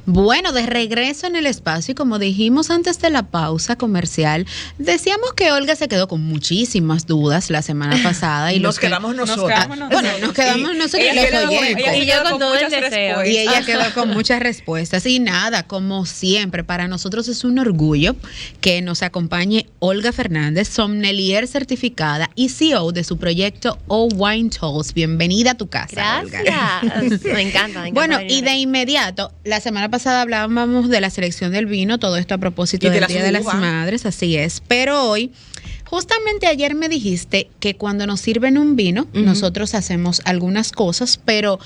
Bueno, de regreso en el espacio y como dijimos antes de la pausa comercial, decíamos que Olga se quedó con muchísimas dudas la semana pasada y nos quedamos nosotros. Bueno, nos quedamos nosotros los oyentes. Y yo con todo el deseo. Y ella quedó con muchas respuestas. Y nada, como siempre, para nosotros es un orgullo que nos acompañe Olga Fernández, sommelier certificada y CEO de su proyecto O Wine Tools. Bienvenida a tu casa, Gracias. Olga. Me encanta. Bueno, y de inmediato, la semana pasada hablábamos de la selección del vino, todo esto a propósito del Día de las Madres, así es. Pero hoy, justamente ayer me dijiste que cuando nos sirven un vino, nosotros hacemos algunas cosas, pero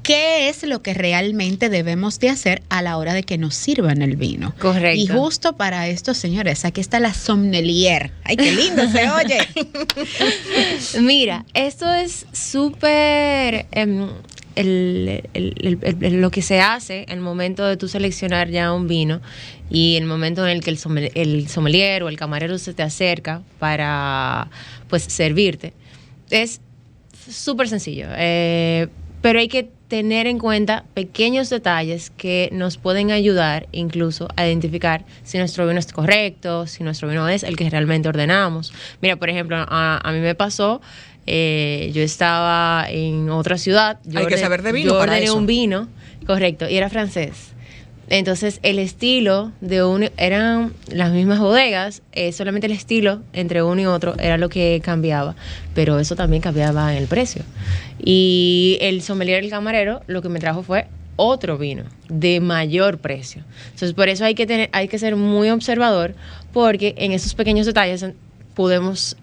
¿qué es lo que realmente debemos de hacer a la hora de que nos sirvan el vino? Correcto. Y justo para esto, señores, aquí está la sommelier. ¡Ay, qué lindo se oye! Mira, esto es súper... lo que se hace en el momento de tú seleccionar ya un vino y el momento en el que el sommelier o el camarero se te acerca para pues servirte es súper sencillo, pero hay que tener en cuenta pequeños detalles que nos pueden ayudar incluso a identificar si nuestro vino es correcto, si nuestro vino es el que realmente ordenamos. Mira, por ejemplo, a mí me pasó. Yo estaba en otra ciudad. Hay que saber de vino yo para ordené eso. un vino, correcto, y era francés. Entonces, el estilo de uno, eran las mismas bodegas, solamente el estilo entre uno y otro era lo que cambiaba, pero eso también cambiaba en el precio. Y el sommelier, el camarero, lo que me trajo fue otro vino de mayor precio. Entonces, por eso hay que ser muy observador, porque en esos pequeños detalles podemos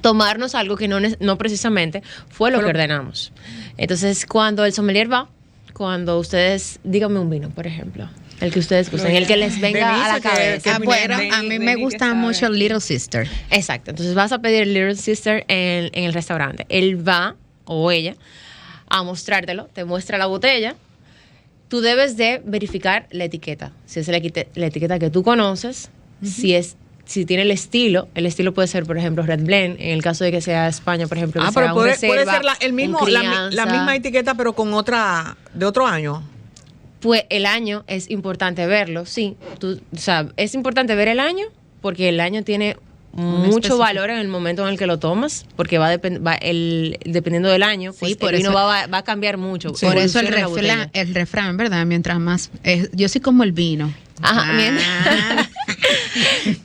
tomarnos algo que no precisamente fue lo que ordenamos. Entonces, cuando el sommelier va, cuando ustedes, díganme un vino, por ejemplo, el que ustedes gusten, el que les venga a la cabeza. Bueno, a mí me gusta mucho el Little Sister. Exacto, entonces vas a pedir el Little Sister en el restaurante. Él va, o ella, a mostrártelo, te muestra la botella. Tú debes de verificar la etiqueta. Si es la etiqueta que tú conoces, si tiene el estilo puede ser, por ejemplo, Red Blend, en el caso de que sea España, por ejemplo, que sea pero un puede reserva, ser la misma etiqueta, pero con de otro año. Pues el año es importante verlo, sí. O sea, es importante ver el año, porque el año tiene mucho valor en el momento en el que lo tomas, porque dependiendo del año, pues sí, por el vino eso, va a cambiar mucho. Sí. Por eso el refrán, ¿verdad? Mientras más... yo soy como el vino. Ajá,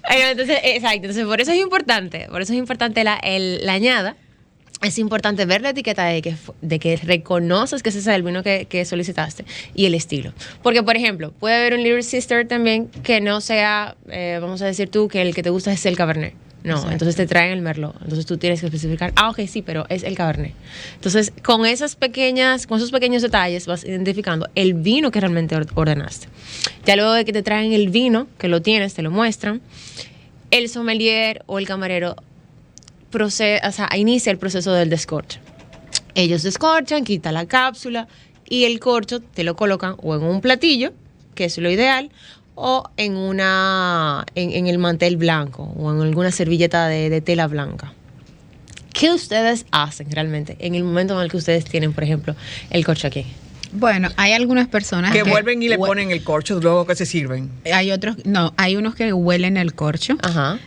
entonces, exacto. Entonces, por eso es importante la añada. Es importante ver la etiqueta de que reconoces que ese es el vino que solicitaste y el estilo. Porque, por ejemplo, puede haber un Little Sister también que no sea, vamos a decir tú, que el que te gusta es el Cabernet. No, exacto. Entonces te traen el Merlot. Entonces tú tienes que especificar, ok, sí, pero es el Cabernet. Entonces, con esos pequeños detalles vas identificando el vino que realmente ordenaste. Ya luego de que te traen el vino, que lo tienes, te lo muestran, el sommelier o el camarero inicia el proceso del descorche. Ellos descorchan, quitan la cápsula y el corcho te lo colocan o en un platillo, que es lo ideal, o en el mantel blanco o en alguna servilleta de tela blanca. ¿Qué ustedes hacen realmente en el momento en el que ustedes tienen, por ejemplo, el corcho aquí? Bueno, hay algunas personas que vuelven y le ponen el corcho luego que se sirven. Hay unos que huelen el corcho. Ajá.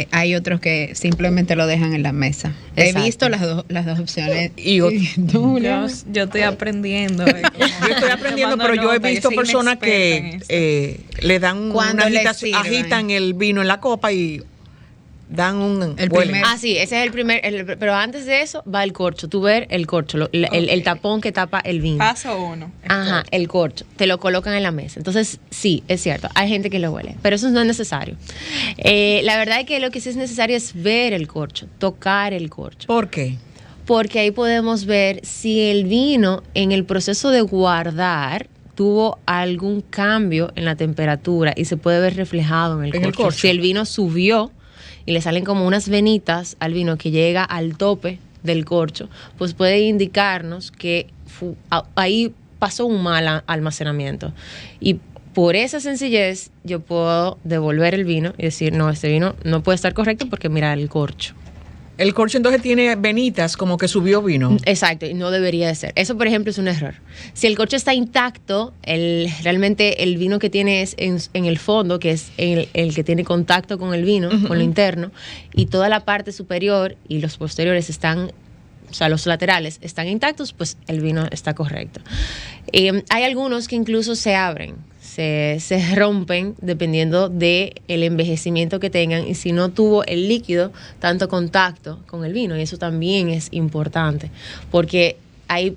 Hay otros que simplemente lo dejan en la mesa. Exacto. He visto las dos opciones. Yo estoy aprendiendo. Pero yo he visto personas que le dan agitan el vino en la copa y dan sí, ese es el primer, pero antes de eso va el corcho. Tú ver el corcho, el tapón que tapa el vino. Paso 1. Ajá, el corcho. Te lo colocan en la mesa. Entonces, sí, es cierto, hay gente que lo huele, pero eso no es necesario. La verdad es que lo que sí es necesario es ver el corcho, tocar el corcho. ¿Por qué? Porque ahí podemos ver si el vino en el proceso de guardar tuvo algún cambio en la temperatura y se puede ver reflejado en el corcho. Si el vino subió y le salen como unas venitas al vino que llega al tope del corcho, pues puede indicarnos que ahí pasó un mal almacenamiento. Y por esa sencillez yo puedo devolver el vino y decir, no, este vino no puede estar correcto porque mira el corcho. El corcho entonces tiene venitas, como que subió vino. Exacto, y no debería de ser. Eso, por ejemplo, es un error. Si el corcho está intacto, realmente el vino que tiene es en el fondo, que es el que tiene contacto con el vino, con lo interno, y toda la parte superior y los posteriores están, o sea, los laterales están intactos, pues el vino está correcto. Hay algunos que incluso se abren, se rompen dependiendo del envejecimiento que tengan y si no tuvo el líquido tanto contacto con el vino, y eso también es importante porque hay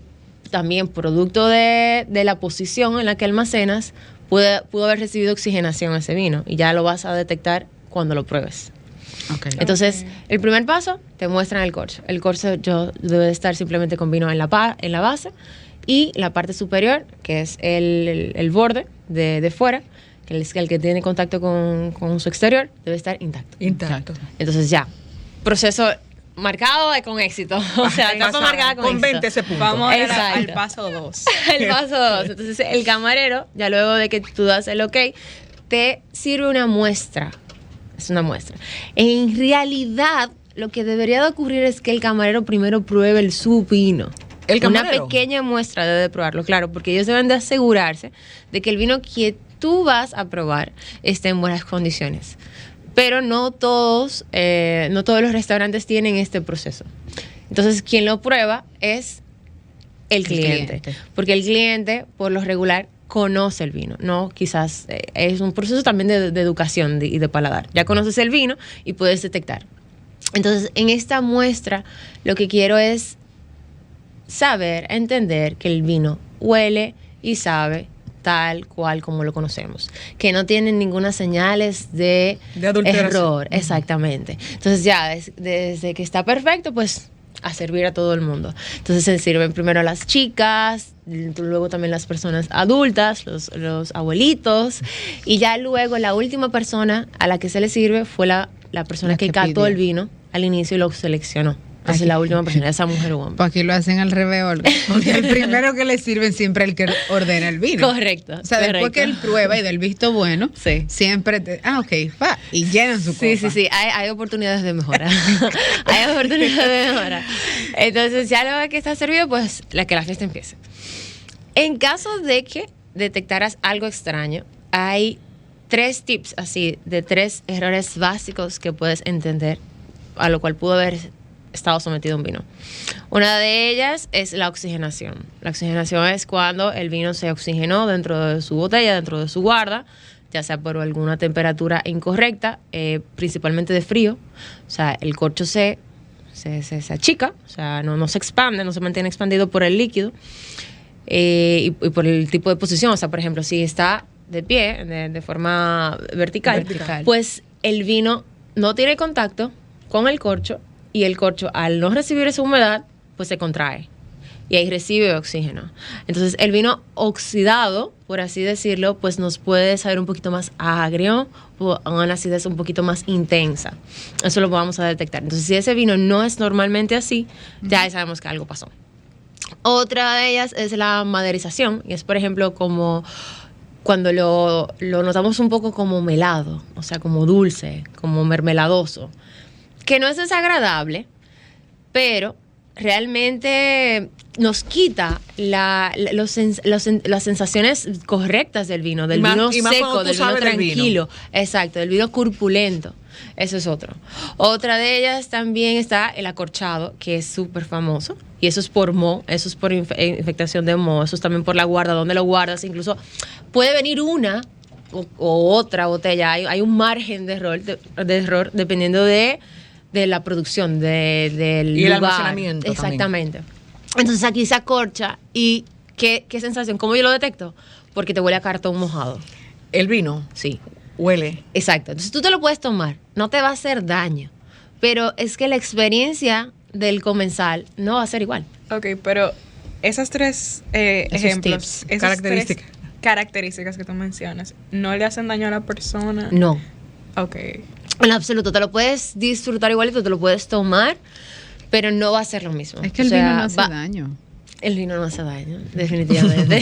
también producto de la posición en la que almacenas, pudo haber recibido oxigenación ese vino y ya lo vas a detectar cuando lo pruebes. Okay. Entonces, el primer paso, te muestran el corcho. El corcho debe estar simplemente con vino en la base, y la parte superior, que es el borde de fuera, que es el que tiene contacto con su exterior, debe estar intacto. Entonces ya, proceso marcado con éxito. O sea, etapa marcada con éxito. 20 ese punto. Vamos al paso 2. El paso 2. Entonces, el camarero, ya luego de que tú das el ok, te sirve una muestra. Es una muestra. En realidad, lo que debería de ocurrir es que el camarero primero pruebe su vino. Una pequeña muestra debe de probarlo, claro, porque ellos deben de asegurarse de que el vino que tú vas a probar esté en buenas condiciones. Pero no todos los restaurantes tienen este proceso. Entonces, quien lo prueba es el cliente. Porque el cliente, por lo regular, conoce el vino, ¿no? Quizás es un proceso también de educación y de paladar. Ya conoces el vino y puedes detectar. Entonces, en esta muestra, lo que quiero es saber, entender que el vino huele y sabe tal cual como lo conocemos, que no tienen ninguna señales de error, exactamente. Entonces ya, desde que está perfecto, pues a servir a todo el mundo. Entonces se sirven primero a las chicas, luego también las personas adultas, los abuelitos, y ya luego la última persona a la que se le sirve fue la persona que cató el vino al inicio y lo seleccionó. Entonces la última persona, esa mujer o hombre. Pues aquí lo hacen al revés, Olga. Porque el primero que le sirven siempre el que ordena el vino. Correcto. O sea, después que él prueba y del visto bueno, siempre y llenan su copa. Sí. Hay oportunidades de mejora. Hay oportunidades de mejora. Entonces, ya luego que está servido, pues que la fiesta empiece. En caso de que detectaras algo extraño, hay 3 tips así, de 3 errores básicos que puedes entender, a lo cual pudo haber estado sometido un vino. Una de ellas es la oxigenación. La oxigenación es cuando el vino se oxigenó dentro de su botella, dentro de su guarda, ya sea por alguna temperatura incorrecta, principalmente de frío. O sea, el corcho se achica, o sea, no se expande, no se mantiene expandido por el líquido y por el tipo de posición. O sea, por ejemplo, si está de pie, de forma vertical, pues el vino no tiene contacto con el corcho, y el corcho, al no recibir esa humedad, pues se contrae y ahí recibe oxígeno. Entonces, el vino oxidado, por así decirlo, pues nos puede saber un poquito más agrio o una acidez un poquito más intensa. Eso lo vamos a detectar. Entonces, si ese vino no es normalmente así, ya sabemos que algo pasó. Otra de ellas es la maderización, y es, por ejemplo, como cuando lo notamos un poco como melado, o sea, como dulce, como mermeladoso, que no es desagradable, pero realmente nos quita las sensaciones correctas del vino, del vino seco, del vino tranquilo. Exacto, del vino corpulento. Eso es otro. Otra de ellas también está el acorchado, que es súper famoso. Y eso es por moho, eso es por infectación de moho, eso es también por la guarda, donde lo guardas. Incluso puede venir una o otra botella. Hay un margen de error dependiendo de la producción, del y lugar. El almacenamiento. Exactamente. También. Entonces aquí se acorcha y ¿qué sensación? ¿Cómo yo lo detecto? Porque te huele a cartón mojado. ¿El vino? Sí. Huele. Exacto. Entonces tú te lo puedes tomar, no te va a hacer daño, pero es que la experiencia del comensal no va a ser igual. Ok, pero esas 3 ejemplos, esas características que tú mencionas, ¿no le hacen daño a la persona? No. Ok. En absoluto, te lo puedes disfrutar igualito, te lo puedes tomar, pero no va a ser lo mismo. Es que el vino no hace daño. El vino no hace daño, definitivamente.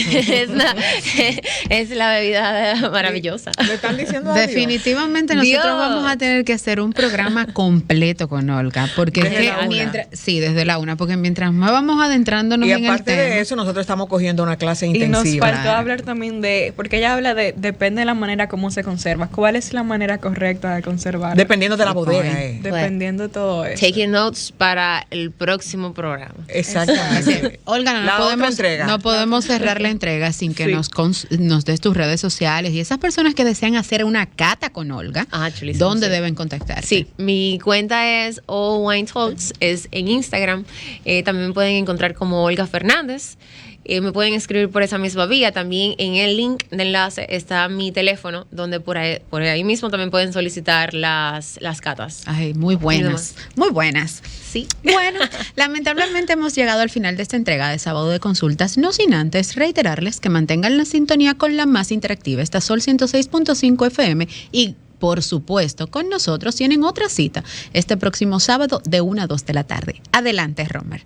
es la bebida maravillosa. ¿Le están diciendo definitivamente nosotros vamos a tener que hacer un programa completo con Olga, porque desde la una, porque mientras más vamos adentrándonos en el tema. Y aparte de eso, nosotros estamos cogiendo una clase intensiva. Y nos faltó hablar también porque ella habla de, depende de la manera como se conserva. ¿Cuál es la manera correcta de conservar? Dependiendo de la bodega. Dependiendo de todo eso. Taking notes para el próximo programa. Exactamente. Olga, no podemos cerrar la entrega sin que nos des tus redes sociales y esas personas que desean hacer una cata con Olga, ¿dónde deben contactarse? Sí, mi cuenta es All Wine Talks, es en Instagram. También me pueden encontrar como Olga Fernández. Me pueden escribir por esa misma vía. También en el link de enlace está mi teléfono, donde por ahí mismo también pueden solicitar las catas. Ay, muy buenas. Muy buenas. Sí. Bueno, lamentablemente hemos llegado al final de esta entrega de Sábado de Consultas, no sin antes reiterarles que mantengan la sintonía con la más interactiva, esta Sol 106.5 FM, y por supuesto, con nosotros tienen otra cita este próximo sábado de 1 a 2 de la tarde. Adelante, Romer.